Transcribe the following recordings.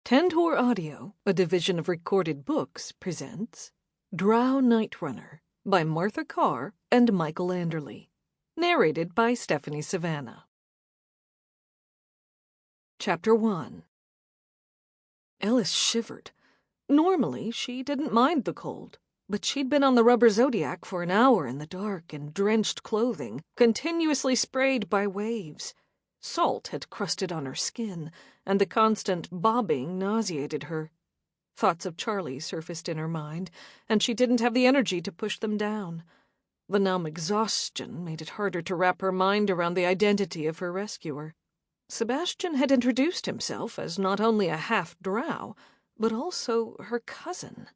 Tantor Audio, a division of Recorded Books, presents Drow Nightrunner by Martha Carr and Michael Anderley. Narrated by Stephanie Savannah. Chapter 1. Ellis shivered. Normally, she didn't mind the cold, but she'd been on the rubber Zodiac for an hour in the dark in drenched clothing, continuously sprayed by waves. Salt had crusted on her skin, and the constant bobbing nauseated her. Thoughts of Charlie surfaced in her mind, and she didn't have the energy to push them down. The numb exhaustion made it harder to wrap her mind around the identity of her rescuer. Sebastian had introduced himself as not only a half-Drow, but also her cousin.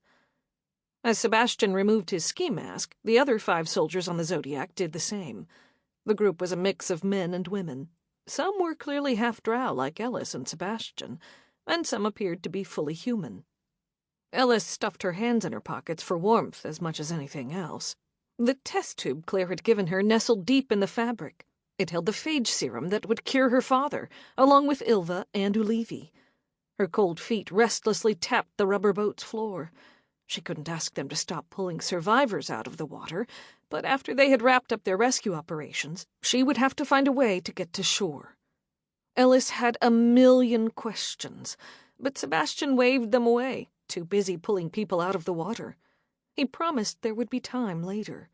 As Sebastian removed his ski mask, the other 5 soldiers on the Zodiac did the same. The group was a mix of men and women. Some were clearly half-Drow like Ellis and Sebastian, and some appeared to be fully human. Ellis stuffed her hands in her pockets for warmth as much as anything else. The test tube Claire had given her nestled deep in the fabric. It held the phage serum that would cure her father, along with Ilva and Ulivi. Her cold feet restlessly tapped the rubber boat's floor. She couldn't ask them to stop pulling survivors out of the water, but after they had wrapped up their rescue operations, she would have to find a way to get to shore. Ellis had a million questions, but Sebastian waved them away, too busy pulling people out of the water. He promised there would be time later.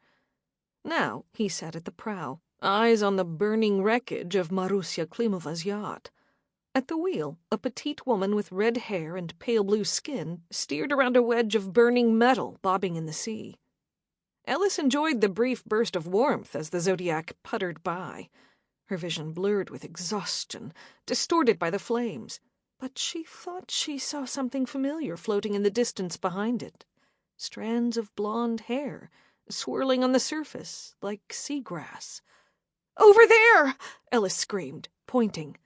Now he sat at the prow, eyes on the burning wreckage of Marusya Klimova's yacht. At the wheel, a petite woman with red hair and pale blue skin steered around a wedge of burning metal bobbing in the sea. Ellis enjoyed the brief burst of warmth as the Zodiac puttered by. Her vision blurred with exhaustion, distorted by the flames, but she thought she saw something familiar floating in the distance behind it. Strands of blonde hair, swirling on the surface like seagrass. "Over there!" Ellis screamed, pointing.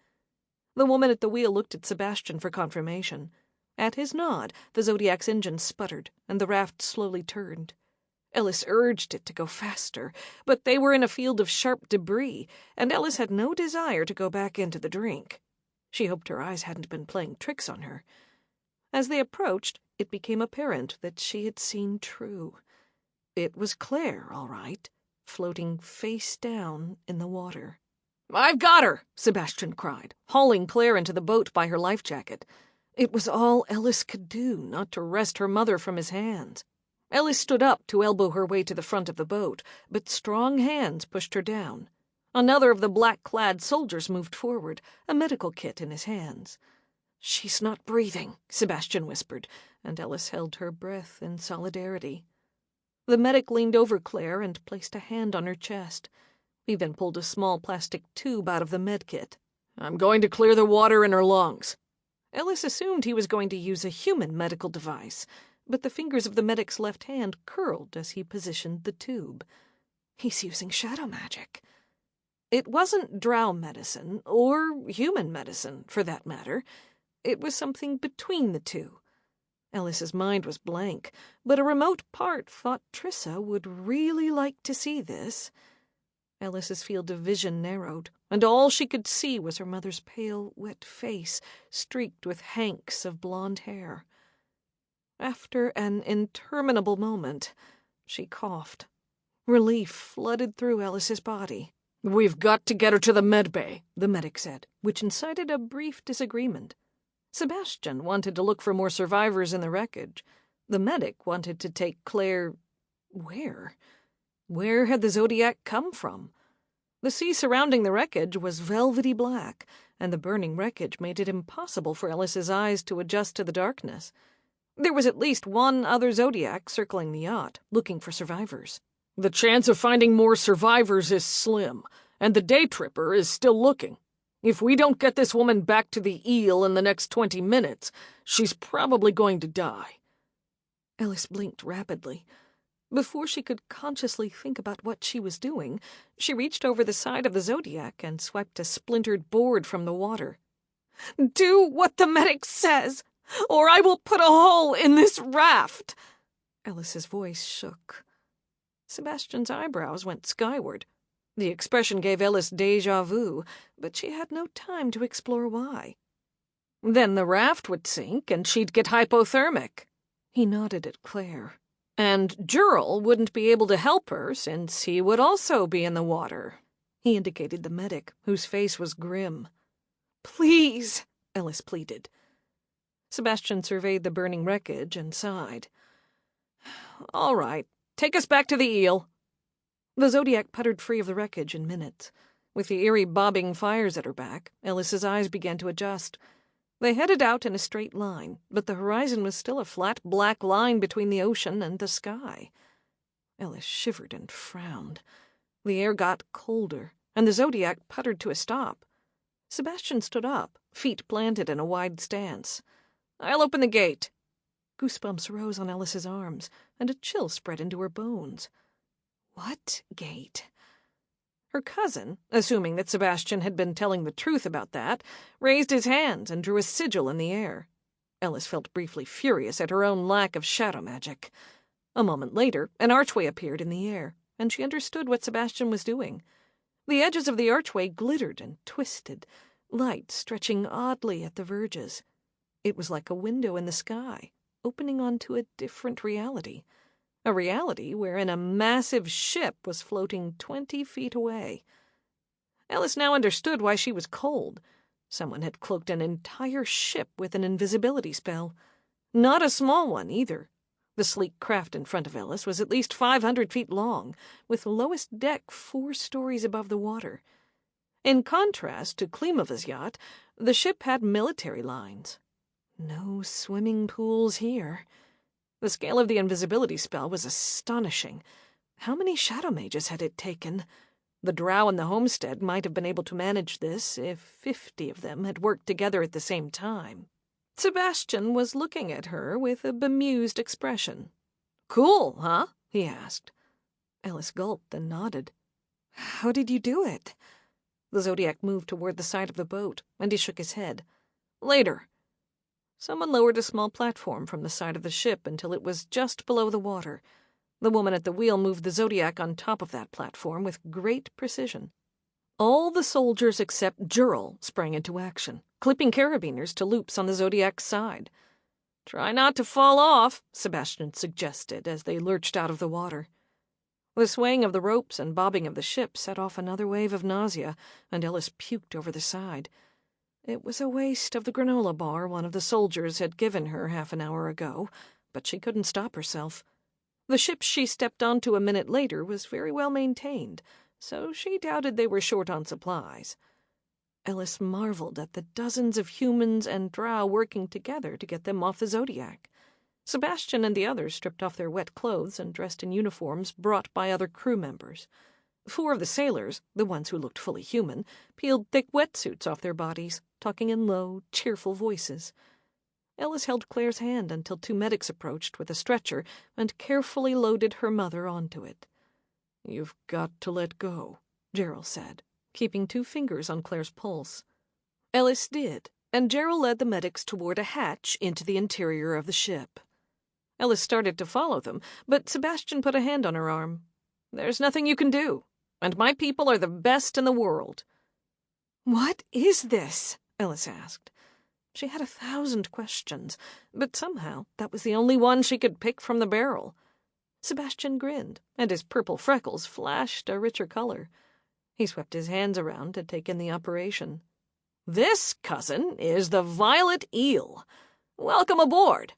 The woman at the wheel looked at Sebastian for confirmation. At his nod, the Zodiac's engine sputtered, and the raft slowly turned. Ellis urged it to go faster, but they were in a field of sharp debris, and Ellis had no desire to go back into the drink. She hoped her eyes hadn't been playing tricks on her. As they approached, it became apparent that she had seen true. It was Claire, all right, floating face down in the water. "I've got her!" Sebastian cried, hauling Claire into the boat by her life jacket. It was all Ellis could do, not to wrest her mother from his hands. Ellis stood up to elbow her way to the front of the boat, but strong hands pushed her down. Another of the black-clad soldiers moved forward, a medical kit in his hands. "She's not breathing," Sebastian whispered, and Ellis held her breath in solidarity. The medic leaned over Claire and placed a hand on her chest. He then pulled a small plastic tube out of the medkit. "I'm going to clear the water in her lungs." Ellis assumed he was going to use a human medical device, but the fingers of the medic's left hand curled as he positioned the tube. He's using shadow magic. It wasn't Drow medicine, or human medicine, for that matter. It was something between the two. Ellis's mind was blank, but a remote part thought Trissa would really like to see this. Ellis's field of vision narrowed, and all she could see was her mother's pale, wet face, streaked with hanks of blonde hair. After an interminable moment, she coughed. Relief flooded through Ellis's body. "We've got to get her to the medbay," the medic said, which incited a brief disagreement. Sebastian wanted to look for more survivors in the wreckage. The medic wanted to take Claire... where? Where had the Zodiac come from? The sea surrounding the wreckage was velvety black, and the burning wreckage made it impossible for Ellis's eyes to adjust to the darkness. There was at least one other Zodiac circling the yacht, looking for survivors. "The chance of finding more survivors is slim, and the day tripper is still looking. If we don't get this woman back to the Eel in the next 20 minutes, she's probably going to die." Ellis blinked rapidly. Before she could consciously think about what she was doing, she reached over the side of the Zodiac and swiped a splintered board from the water. "Do what the medic says, or I will put a hole in this raft!" Ellis's voice shook. Sebastian's eyebrows went skyward. The expression gave Ellis déjà vu, but she had no time to explore why. Then the raft would sink and she'd get hypothermic. He nodded at Claire. And Jurl wouldn't be able to help her since he would also be in the water. He indicated the medic, whose face was grim. "Please," Ellis pleaded. Sebastian surveyed the burning wreckage and sighed. "All right, take us back to the Eel." The Zodiac puttered free of the wreckage in minutes. With the eerie bobbing fires at her back, Ellis's eyes began to adjust. They headed out in a straight line, but the horizon was still a flat black line between the ocean and the sky. Ellis shivered and frowned. The air got colder, and the Zodiac puttered to a stop. Sebastian stood up, feet planted in a wide stance. "I'll open the gate." Goosebumps rose on Ellis's arms, and a chill spread into her bones. What gate? Her cousin, assuming that Sebastian had been telling the truth about that, raised his hands and drew a sigil in the air. Ellis felt briefly furious at her own lack of shadow magic. A moment later, an archway appeared in the air, and she understood what Sebastian was doing. The edges of the archway glittered and twisted, light stretching oddly at the verges. It was like a window in the sky, opening onto a different reality. A reality wherein a massive ship was floating 20 feet away. Ellis now understood why she was cold. Someone had cloaked an entire ship with an invisibility spell. Not a small one, either. The sleek craft in front of Ellis was at least 500 feet long, with the lowest deck 4 stories above the water. In contrast to Klimova's yacht, the ship had military lines. No swimming pools here. The scale of the invisibility spell was astonishing. How many shadow mages had it taken? The Drow in the homestead might have been able to manage this if 50 of them had worked together at the same time. Sebastian was looking at her with a bemused expression. "Cool, huh?" he asked. Ellis gulped and nodded. "How did you do it?" The Zodiac moved toward the side of the boat, and he shook his head. "Later." Someone lowered a small platform from the side of the ship until it was just below the water. The woman at the wheel moved the Zodiac on top of that platform with great precision. All the soldiers except Jurl sprang into action, clipping carabiners to loops on the Zodiac's side. "Try not to fall off," Sebastian suggested as they lurched out of the water. The swaying of the ropes and bobbing of the ship set off another wave of nausea, and Ellis puked over the side. It was a waste of the granola bar one of the soldiers had given her half an hour ago, but she couldn't stop herself. The ship she stepped onto a minute later was very well maintained, so she doubted they were short on supplies. Ellis marveled at the dozens of humans and Drow working together to get them off the Zodiac. Sebastian and the others stripped off their wet clothes and dressed in uniforms brought by other crew members. 4 of the sailors, the ones who looked fully human, peeled thick wetsuits off their bodies, talking in low, cheerful voices. Ellis held Claire's hand until 2 medics approached with a stretcher and carefully loaded her mother onto it. "You've got to let go," Gerald said, keeping 2 fingers on Claire's pulse. Ellis did, and Gerald led the medics toward a hatch into the interior of the ship. Ellis started to follow them, but Sebastian put a hand on her arm. "There's nothing you can do, and my people are the best in the world." "What is this?" Ellis asked. She had 1,000 questions, but somehow that was the only one she could pick from the barrel. Sebastian grinned, and his purple freckles flashed a richer color. He swept his hands around to take in the operation. "This, cousin, is the Violet Eel. Welcome aboard."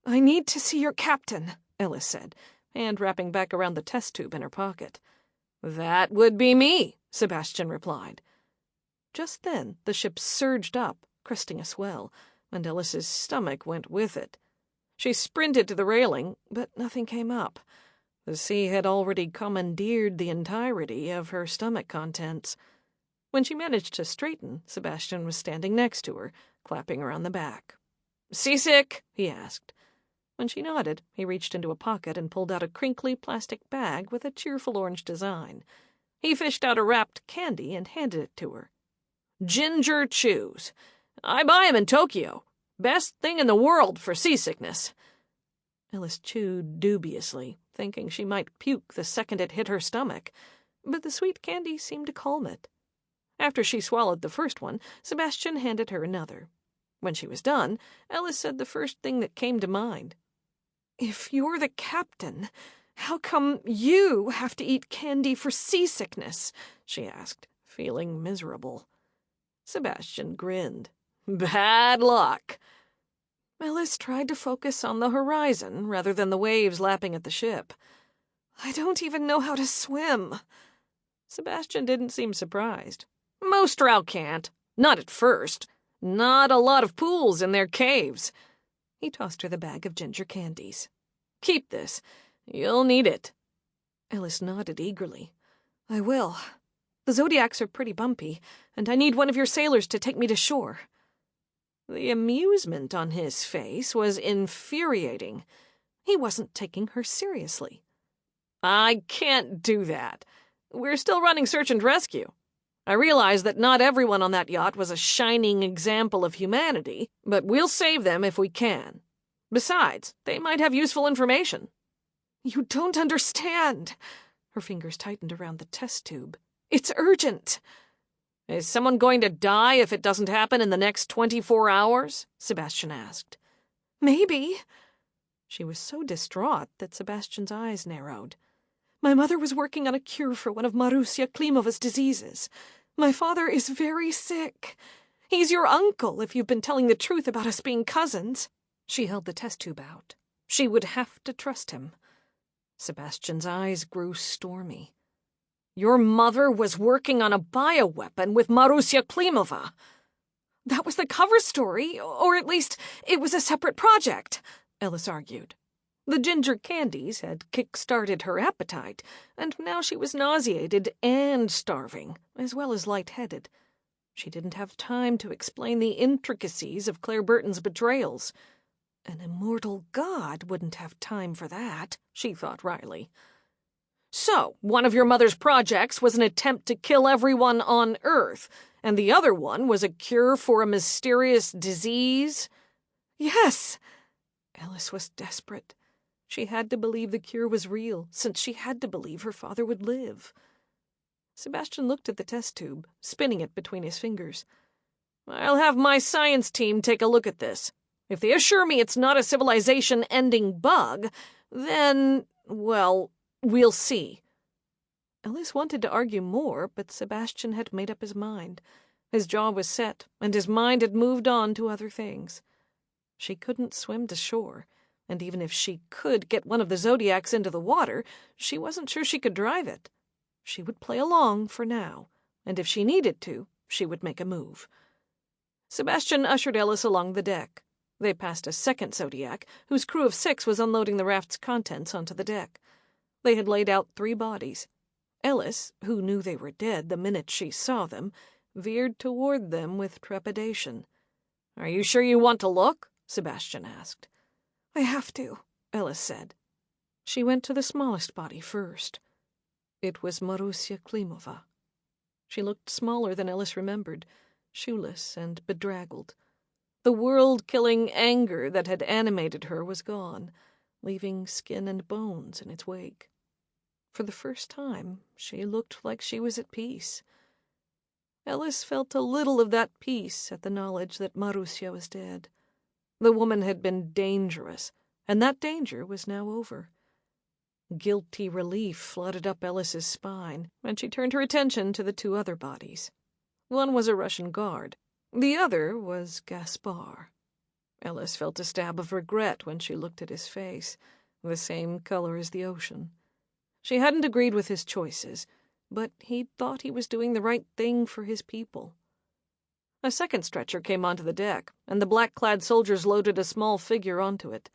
"I need to see your captain," Ellis said, hand wrapping back around the test tube in her pocket. "That would be me," Sebastian replied. Just then the ship surged up, cresting a swell, and Ellis's stomach went with it. She sprinted to the railing, but nothing came up. The sea had already commandeered the entirety of her stomach contents. When she managed to straighten, Sebastian was standing next to her, clapping her on the back. "Seasick?" he asked. When she nodded, he reached into a pocket and pulled out a crinkly plastic bag with a cheerful orange design. He fished out a wrapped candy and handed it to her. "Ginger chews. I buy 'em in Tokyo. Best thing in the world for seasickness." Ellis chewed dubiously, thinking she might puke the second it hit her stomach, but the sweet candy seemed to calm it. After she swallowed the first one, Sebastian handed her another. When she was done, Ellis said the first thing that came to mind. "If you're the captain, how come you have to eat candy for seasickness?" she asked, feeling miserable. Sebastian grinned. "Bad luck." Ellis tried to focus on the horizon rather than the waves lapping at the ship. "I don't even know how to swim." Sebastian didn't seem surprised. "Most Drow can't. Not at first. Not a lot of pools in their caves." He tossed her the bag of ginger candies. "Keep this. You'll need it." Ellis nodded eagerly. "I will. The Zodiacs are pretty bumpy, and I need one of your sailors to take me to shore." The amusement on his face was infuriating. He wasn't taking her seriously. "I can't do that. We're still running search and rescue. I realize that not everyone on that yacht was a shining example of humanity, but we'll save them if we can. Besides, they might have useful information." "You don't understand." Her fingers tightened around the test tube. "It's urgent." "Is someone going to die if it doesn't happen in the next 24 hours? Sebastian asked. "Maybe." She was so distraught that Sebastian's eyes narrowed. "My mother was working on a cure for one of Marusya Klimova's diseases. My father is very sick. He's your uncle, if you've been telling the truth about us being cousins." She held the test tube out. She would have to trust him. Sebastian's eyes grew stormy. "Your mother was working on a bioweapon with Marusya Klimova." "That was the cover story, or at least it was a separate project," Ellis argued. The ginger candies had kick-started her appetite, and now she was nauseated and starving, as well as lightheaded. She didn't have time to explain the intricacies of Claire Burton's betrayals. An immortal god wouldn't have time for that, she thought wryly. "So, one of your mother's projects was an attempt to kill everyone on Earth, and the other one was a cure for a mysterious disease?" "Yes." Ellis was desperate. She had to believe the cure was real, since she had to believe her father would live. Sebastian looked at the test tube, spinning it between his fingers. "I'll have my science team take a look at this. If they assure me it's not a civilization-ending bug, then, well, we'll see." Ellis wanted to argue more, but Sebastian had made up his mind. His jaw was set, and his mind had moved on to other things. She couldn't swim to shore, and even if she could get one of the Zodiacs into the water, she wasn't sure she could drive it. She would play along for now, and if she needed to, she would make a move. Sebastian ushered Ellis along the deck. They passed a second Zodiac, whose crew of 6 was unloading the raft's contents onto the deck. They had laid out 3 bodies. Ellis, who knew they were dead the minute she saw them, veered toward them with trepidation. "Are you sure you want to look?" Sebastian asked. "I have to," Ellis said. She went to the smallest body first. It was Marusya Klimova. She looked smaller than Ellis remembered, shoeless and bedraggled. The world-killing anger that had animated her was gone, leaving skin and bones in its wake. For the first time, she looked like she was at peace. Ellis felt a little of that peace at the knowledge that Marusya was dead. The woman had been dangerous, and that danger was now over. Guilty relief flooded up Ellis's spine, and she turned her attention to the 2 other bodies. One was a Russian guard. The other was Gaspar. Ellis felt a stab of regret when she looked at his face, the same color as the ocean. She hadn't agreed with his choices, but he thought he was doing the right thing for his people. A second stretcher came onto the deck, and the black-clad soldiers loaded a small figure onto it.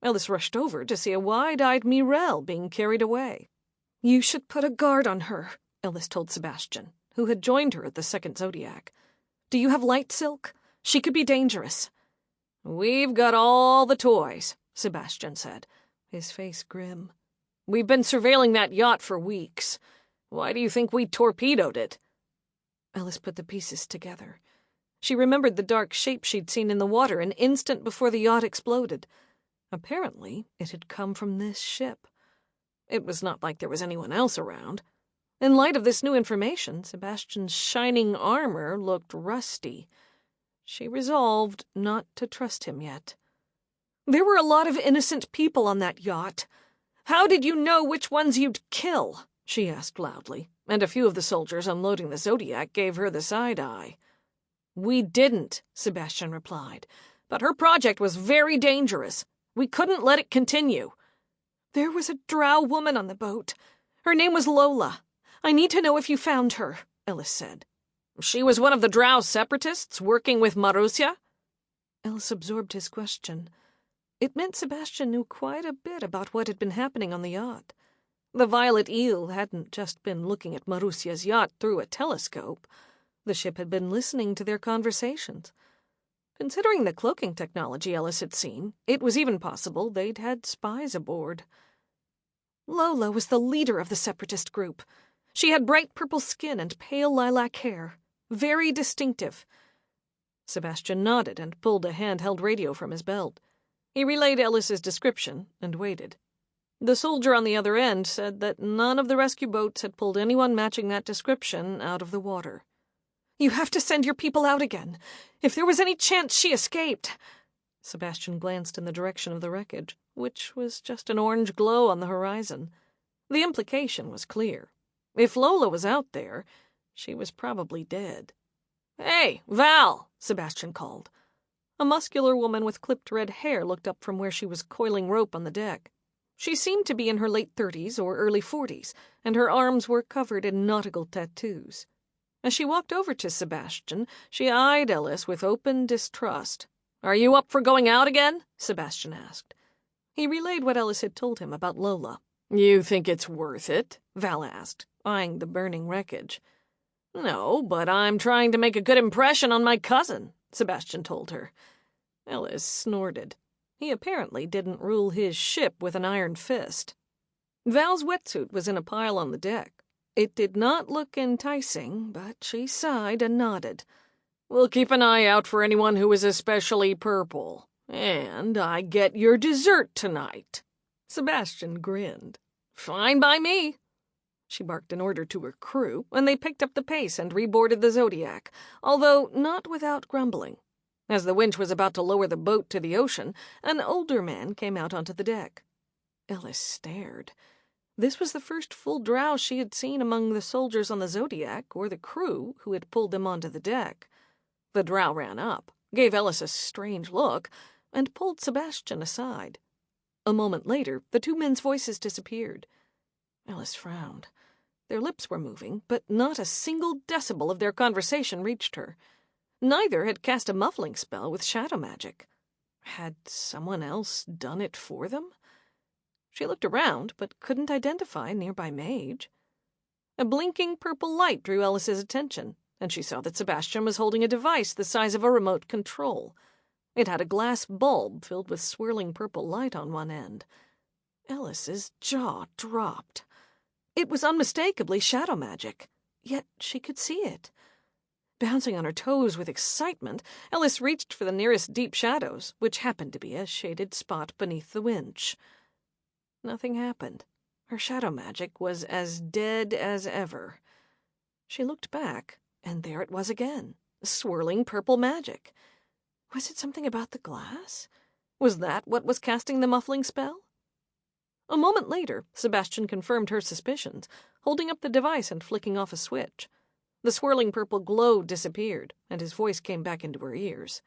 Ellis rushed over to see a wide-eyed Mirelle being carried away. "You should put a guard on her," Ellis told Sebastian, who had joined her at the second Zodiac. "Do you have light silk? She could be dangerous." "We've got all the toys," Sebastian said, his face grim. "We've been surveilling that yacht for weeks. Why do you think we torpedoed it?" Ellis put the pieces together. She remembered the dark shape she'd seen in the water an instant before the yacht exploded. Apparently, it had come from this ship. It was not like there was anyone else around. In light of this new information, Sebastian's shining armor looked rusty. She resolved not to trust him yet. "There were a lot of innocent people on that yacht. How did you know which ones you'd kill?" she asked loudly, and a few of the soldiers unloading the Zodiac gave her the side-eye. "We didn't," Sebastian replied, "but her project was very dangerous. We couldn't let it continue." "There was a Drow woman on the boat. Her name was Lola. I need to know if you found her," Ellis said. "She was one of the Drow separatists working with Marusya?" Ellis absorbed his question. It meant Sebastian knew quite a bit about what had been happening on the yacht. The Violet Eel hadn't just been looking at Marusya's yacht through a telescope. The ship had been listening to their conversations. Considering the cloaking technology Ellis had seen, it was even possible they'd had spies aboard. Lola was the leader of the separatist group. She had bright purple skin and pale lilac hair. Very distinctive. Sebastian nodded and pulled a handheld radio from his belt. He relayed Ellis's description and waited. The soldier on the other end said that none of the rescue boats had pulled anyone matching that description out of the water. "You have to send your people out again. If there was any chance she escaped." Sebastian glanced in the direction of the wreckage, which was just an orange glow on the horizon. The implication was clear. If Lola was out there, she was probably dead. "Hey, Val!" Sebastian called. A muscular woman with clipped red hair looked up from where she was coiling rope on the deck. She seemed to be in her late 30s or early 40s, and her arms were covered in nautical tattoos. As she walked over to Sebastian, she eyed Ellis with open distrust. "Are you up for going out again?" Sebastian asked. He relayed what Ellis had told him about Lola. "You think it's worth it?" Val asked, eyeing the burning wreckage. "No, but I'm trying to make a good impression on my cousin," Sebastian told her. Ellis snorted. He apparently didn't rule his ship with an iron fist. Val's wetsuit was in a pile on the deck. It did not look enticing, but she sighed and nodded. "We'll keep an eye out for anyone who is especially purple. And I get your dessert tonight." Sebastian grinned. "Fine by me." She barked an order to her crew, and they picked up the pace and reboarded the Zodiac, although not without grumbling. As the winch was about to lower the boat to the ocean, an older man came out onto the deck. Ellis stared. This was the first full Drow she had seen among the soldiers on the Zodiac or the crew who had pulled them onto the deck. The Drow ran up, gave Ellis a strange look, and pulled Sebastian aside. A moment later, the two men's voices disappeared. Ellis frowned. Their lips were moving, but not a single decibel of their conversation reached her. Neither had cast a muffling spell with shadow magic. Had someone else done it for them? She looked around, but couldn't identify a nearby mage. A blinking purple light drew Ellis's attention, and she saw that Sebastian was holding a device the size of a remote control. It had a glass bulb filled with swirling purple light on one end. Ellis's jaw dropped. It was unmistakably shadow magic, yet she could see it. Bouncing on her toes with excitement, Ellis reached for the nearest deep shadows, which happened to be a shaded spot beneath the winch. Nothing happened. Her shadow magic was as dead as ever. She looked back, and there it was again, swirling purple magic. Was it something about the glass? Was that what was casting the muffling spell? A moment later, Sebastian confirmed her suspicions, holding up the device and flicking off a switch. The swirling purple glow disappeared, and his voice came back into her ears.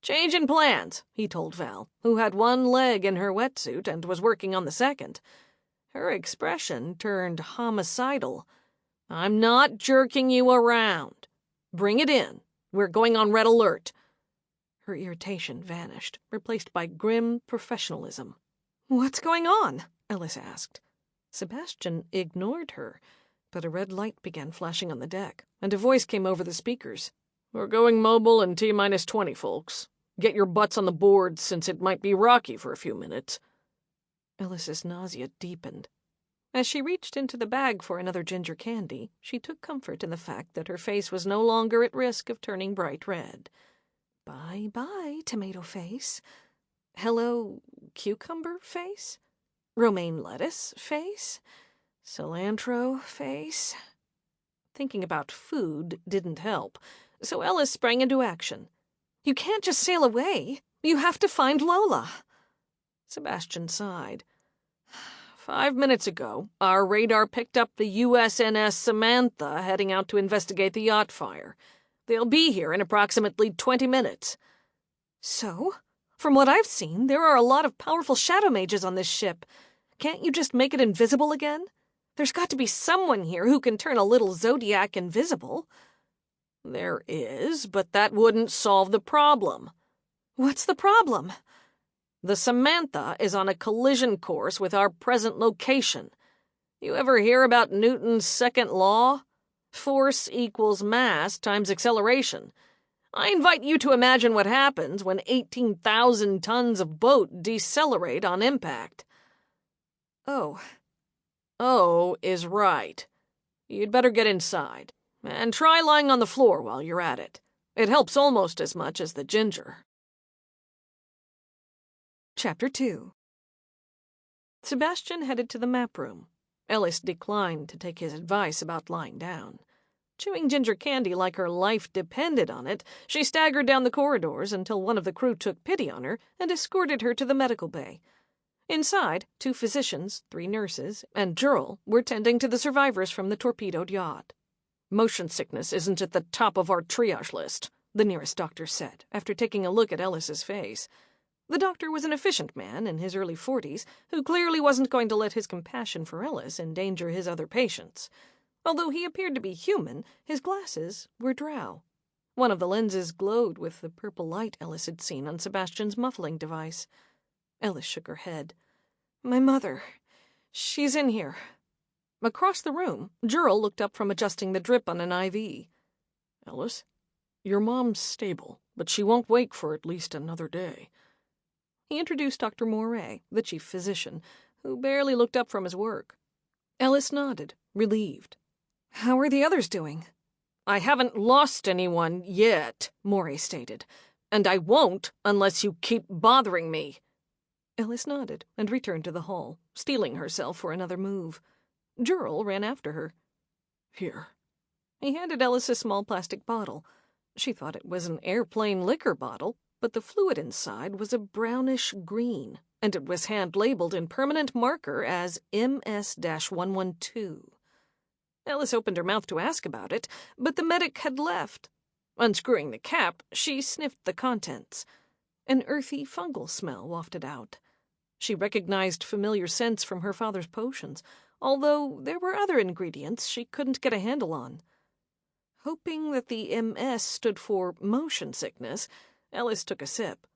"Change in plans," he told Val, who had one leg in her wetsuit and was working on the second. Her expression turned homicidal. "I'm not jerking you around. Bring it in. We're going on red alert." Her irritation vanished, replaced by grim professionalism. "What's going on?" Ellis asked. Sebastian ignored her, but a red light began flashing on the deck, and a voice came over the speakers. "We're going mobile in T-minus 20, folks. Get your butts on the boards, since it might be rocky for a few minutes." Ellis's nausea deepened. As she reached into the bag for another ginger candy, she took comfort in the fact that her face was no longer at risk of turning bright red. Bye-bye, tomato face. Hello, cucumber face? Romaine lettuce face? Cilantro face? Thinking about food didn't help, so Ellis sprang into action. You can't just sail away. You have to find Lola. Sebastian sighed. 5 minutes ago, our radar picked up the USNS Samantha heading out to investigate the yacht fire. They'll be here in approximately 20 minutes. So? From what I've seen, there are a lot of powerful shadow mages on this ship. Can't you just make it invisible again? There's got to be someone here who can turn a little Zodiac invisible. There is, but that wouldn't solve the problem. What's the problem? The Samantha is on a collision course with our present location. You ever hear about Newton's second law? Force equals mass times acceleration. I invite you to imagine what happens when 18,000 tons of boat decelerate on impact. Oh. Oh is right. You'd better get inside. And try lying on the floor while you're at it. It helps almost as much as the ginger. Chapter 2. Sebastian headed to the map room. Ellis declined to take his advice about lying down. Chewing ginger candy like her life depended on it, she staggered down the corridors until one of the crew took pity on her and escorted her to the medical bay. Inside, 2 physicians, 3 nurses, and Jurl were tending to the survivors from the torpedoed yacht. Motion sickness isn't at the top of our triage list, the nearest doctor said, after taking a look at Ellis's face. The doctor was an efficient man in his early 40s who clearly wasn't going to let his compassion for Ellis endanger his other patients. Although he appeared to be human, his glasses were Drow. One of the lenses glowed with the purple light Ellis had seen on Sebastian's muffling device. Ellis shook her head. My mother. She's in here. Across the room, Jurl looked up from adjusting the drip on an IV. Ellis, your mom's stable, but she won't wake for at least another day. He introduced Dr. Moray, the chief physician, who barely looked up from his work. Ellis nodded, relieved. How are the others doing? I haven't lost anyone yet, Moray stated, and I won't unless you keep bothering me. Ellis nodded and returned to the hall, steeling herself for another move. Jurl ran after her. Here. He handed Ellis a small plastic bottle. She thought it was an airplane liquor bottle, but the fluid inside was a brownish green, and it was hand-labeled in permanent marker as MS-112. Ellis opened her mouth to ask about it, but the medic had left. Unscrewing the cap, she sniffed the contents. An earthy fungal smell wafted out. She recognized familiar scents from her father's potions, although there were other ingredients she couldn't get a handle on. Hoping that the MS stood for motion sickness, Ellis took a sip.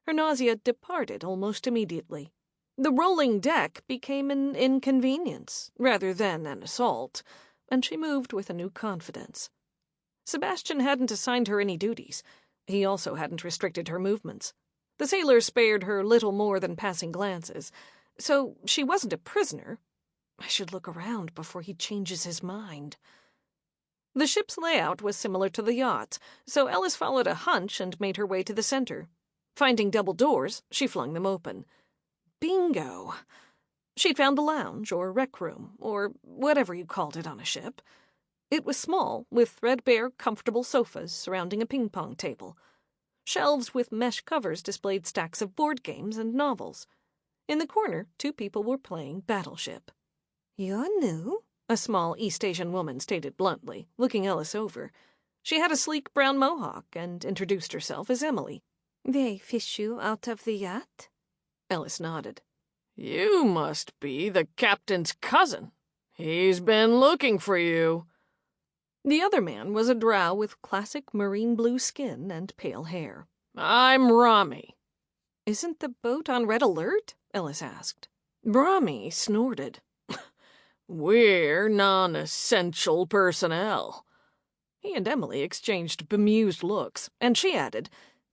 Her nausea departed almost immediately. The rolling deck became an inconvenience rather than an assault, and she moved with a new confidence. Sebastian hadn't assigned her any duties. He also hadn't restricted her movements. The sailor spared her little more than passing glances, so she wasn't a prisoner. I should look around before he changes his mind. The ship's layout was similar to the yacht's, so Ellis followed a hunch and made her way to the center. Finding double doors, she flung them open. Bingo! She'd found the lounge, or rec room, or whatever you called it on a ship. It was small, with threadbare, comfortable sofas surrounding a ping-pong table. Shelves with mesh covers displayed stacks of board games and novels. In the corner, 2 people were playing Battleship. You're new, a small East Asian woman stated bluntly, looking Ellis over. She had a sleek brown mohawk and introduced herself as Emily. They fish you out of the yacht? Ellis nodded. You must be the captain's cousin. He's been looking for you. The other man was a drow with classic marine blue skin and pale hair. I'm Rami. Isn't the boat on red alert? Ellis asked. Rami snorted. We're non-essential personnel. He and Emily exchanged bemused looks, and she added,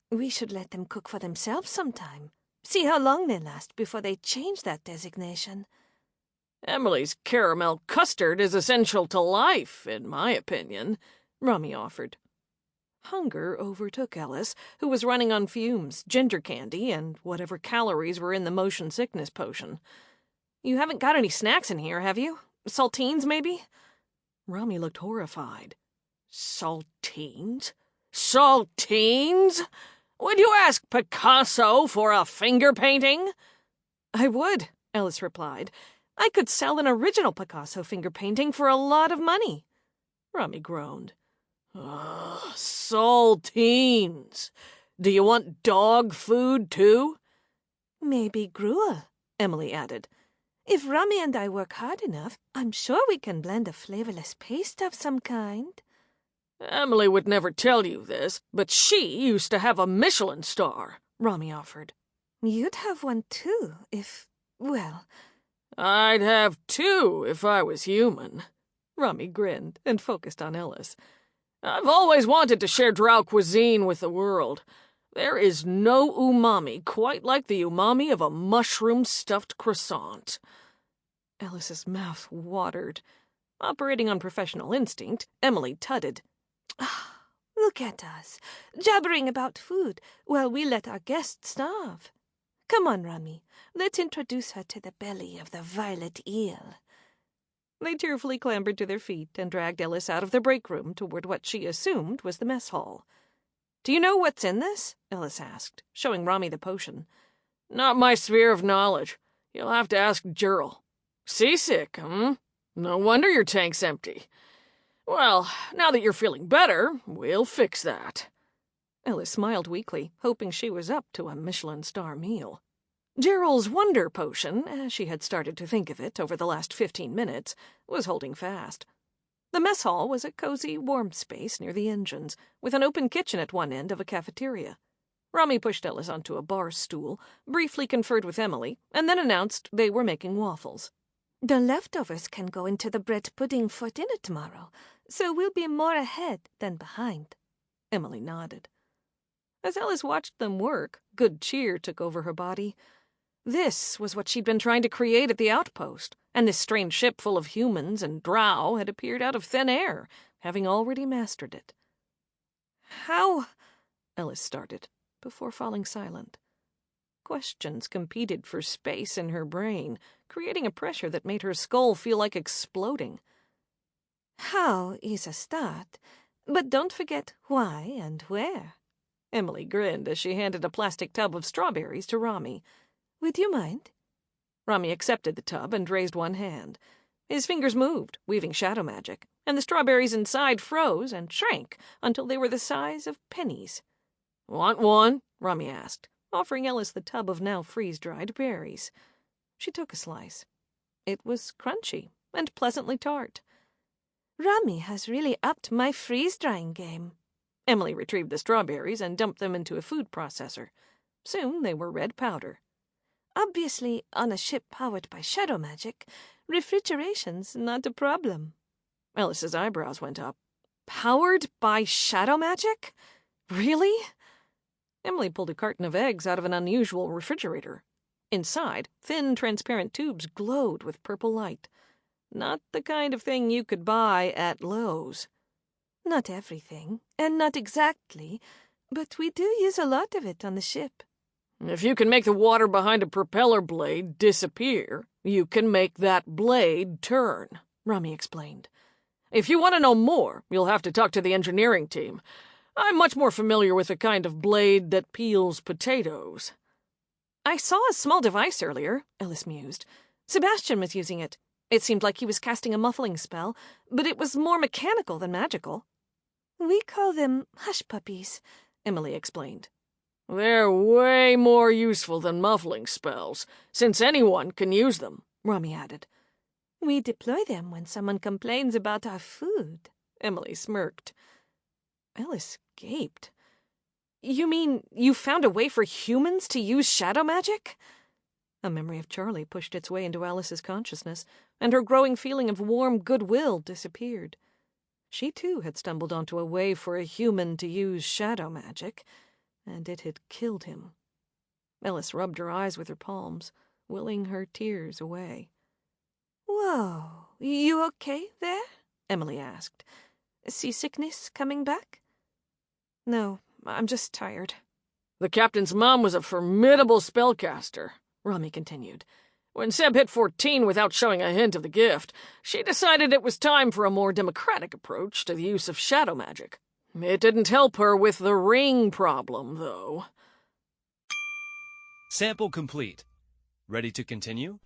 We should let them cook for themselves sometime. See how long they last before they change that designation. Emily's caramel custard is essential to life, in my opinion, Rami offered. Hunger overtook Ellis, who was running on fumes, ginger candy, and whatever calories were in the motion sickness potion. You haven't got any snacks in here, have you? Saltines, maybe? Rami looked horrified. Saltines? Saltines? Would you ask Picasso for a finger painting?" "I would," Ellis replied. "I could sell an original Picasso finger painting for a lot of money." Rami groaned. "Ugh, saltines. Do you want dog food, too?" "Maybe gruel," Emily added. "If Rami and I work hard enough, I'm sure we can blend a flavorless paste of some kind." "Emily would never tell you this, but she used to have a Michelin star," Rami offered. "You'd have one too, well... "I'd have two if I was human." Rami grinned and focused on Ellis. "I've always wanted to share Drow cuisine with the world. There is no umami quite like the umami of a mushroom-stuffed croissant." Ellis's mouth watered. Operating on professional instinct, Emily tutted. "Look at us, jabbering about food while we let our guests starve. Come on, Rami, let's introduce her to the belly of the Violet Eel." They tearfully clambered to their feet and dragged Ellis out of the break room toward what she assumed was the mess hall. "Do you know what's in this?" Ellis asked, showing Rami the potion. "Not my sphere of knowledge. You'll have to ask Jurl. Seasick, No wonder your tank's empty. Well, now that you're feeling better, we'll fix that." Ellis smiled weakly, hoping she was up to a Michelin star meal. Gerald's wonder potion, as she had started to think of it over the last 15 minutes, was holding fast. The mess hall was a cozy, warm space near the engines, with an open kitchen at one end of a cafeteria. Rami pushed Ellis onto a bar stool, briefly conferred with Emily, and then announced they were making waffles. "The leftovers can go into the bread pudding for dinner tomorrow, so we'll be more ahead than behind." Emily nodded. As Ellis watched them work, good cheer took over her body. This was what she'd been trying to create at the outpost, and this strange ship full of humans and drow had appeared out of thin air, having already mastered it. "How?" Ellis started, before falling silent. Questions competed for space in her brain, creating a pressure that made her skull feel like exploding. "How is a start, but don't forget why and where." Emily grinned as she handed a plastic tub of strawberries to Rami. "Would you mind?" Rami accepted the tub and raised one hand. His fingers moved, weaving shadow magic, and the strawberries inside froze and shrank until they were the size of pennies. "Want one?" Rami asked, offering Ellis the tub of now freeze-dried berries. She took a slice. It was crunchy and pleasantly tart. "Rami has really upped my freeze-drying game." Emily retrieved the strawberries and dumped them into a food processor. Soon they were red powder. "Obviously, on a ship powered by shadow magic, refrigeration's not a problem." Ellis's eyebrows went up. "Powered by shadow magic? Really?" Emily pulled a carton of eggs out of an unusual refrigerator. Inside, thin, transparent tubes glowed with purple light. Not the kind of thing you could buy at Lowe's. "Not everything, and not exactly, but we do use a lot of it on the ship." "If you can make the water behind a propeller blade disappear, you can make that blade turn," Rami explained. "If you want to know more, you'll have to talk to the engineering team. I'm much more familiar with the kind of blade that peels potatoes." "I saw a small device earlier," Ellis mused. "Sebastian was using it. It seemed like he was casting a muffling spell, but it was more mechanical than magical." "We call them hush puppies," Emily explained. "They're way more useful than muffling spells, since anyone can use them," Rami added. "We deploy them when someone complains about our food." Emily smirked. Ellis gaped. "You mean you found a way for humans to use shadow magic?" A memory of Charlie pushed its way into Alice's consciousness, and her growing feeling of warm goodwill disappeared. She, too, had stumbled onto a way for a human to use shadow magic, and it had killed him. Ellis rubbed her eyes with her palms, willing her tears away. "Whoa, you okay there?" Emily asked. "Seasickness coming back?" "No, I'm just tired." "The captain's mom was a formidable spellcaster," Rami continued. "When Seb hit 14 without showing a hint of the gift, she decided it was time for a more democratic approach to the use of shadow magic. It didn't help her with the ring problem, though. Sample complete. Ready to continue?